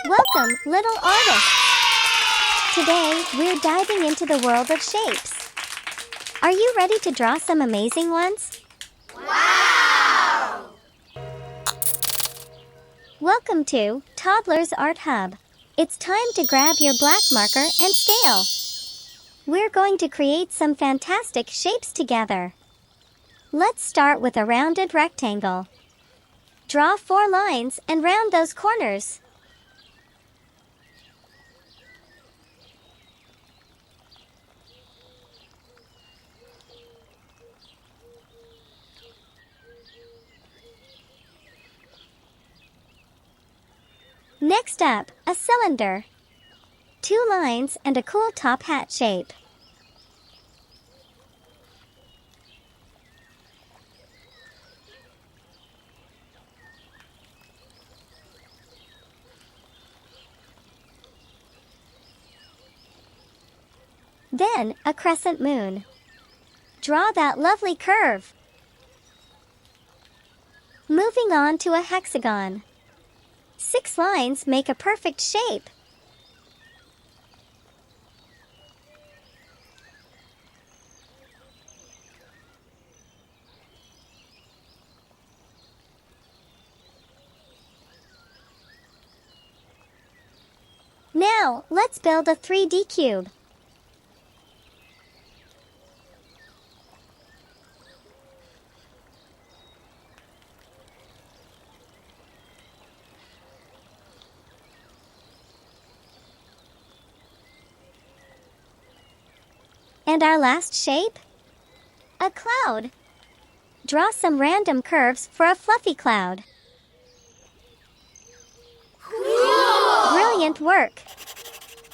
Welcome, little artists! Today, we're diving into the world of shapes. Are you ready to draw some amazing ones? Wow! Welcome to Toddlers Art Hub. It's time to grab your black marker and scale. We're going to create some fantastic shapes together. Let's start with a rounded rectangle. Draw 4 lines and round those corners. Next up, a cylinder. 2 lines and a cool top hat shape. Then, a crescent moon. Draw that lovely curve. Moving on to a hexagon. 6 lines make a perfect shape. Now, let's build a 3D cube. And our last shape? A cloud. Draw some random curves for a fluffy cloud. Cool! Brilliant work!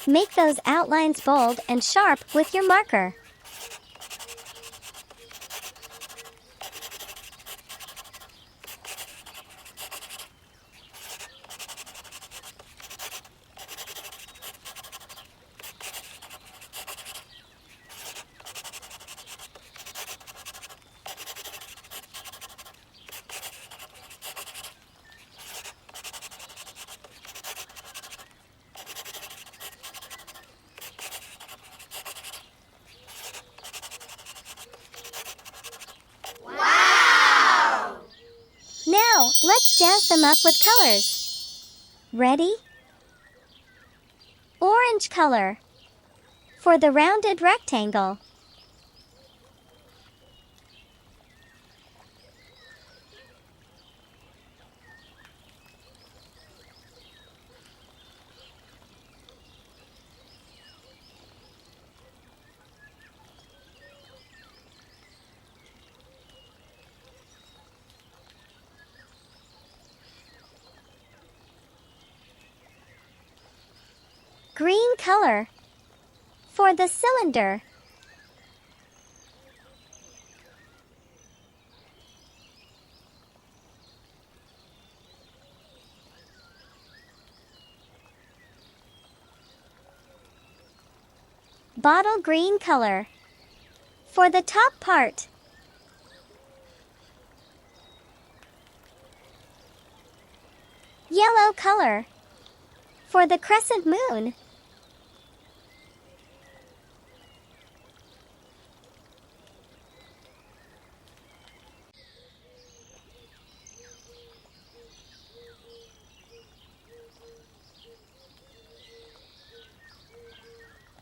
Make those outlines bold and sharp with your marker. Now, let's jazz them up with colors. Ready? Orange color for the rounded rectangle. Green color for the cylinder. Bottle green color for the top part. Yellow color for the crescent moon.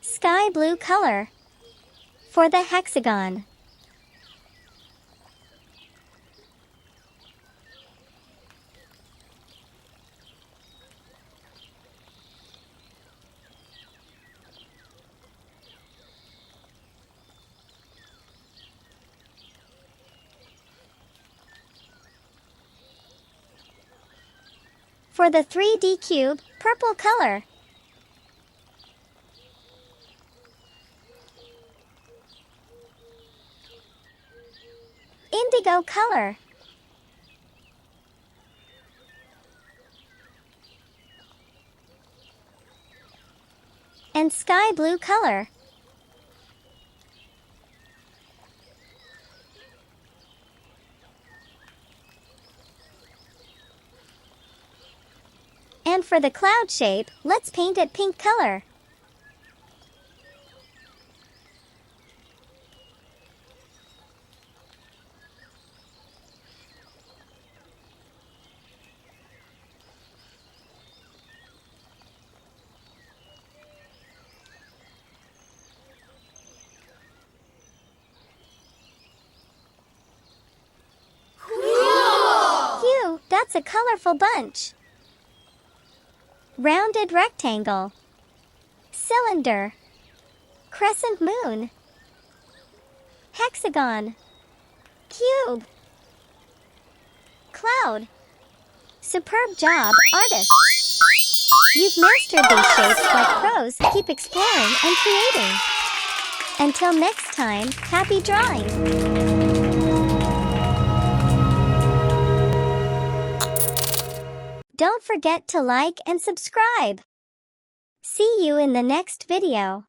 Sky blue color for the hexagon. For the 3D cube, purple color. Indigo color. And sky blue color. And for the cloud shape, let's paint it pink color. Phew, that's a colorful bunch. Rounded rectangle, cylinder, crescent moon, hexagon, cube, cloud. Superb job, artists! You've mastered these shapes like pros. Keep exploring and creating. Until next time, happy drawing! Don't forget to like and subscribe. See you in the next video.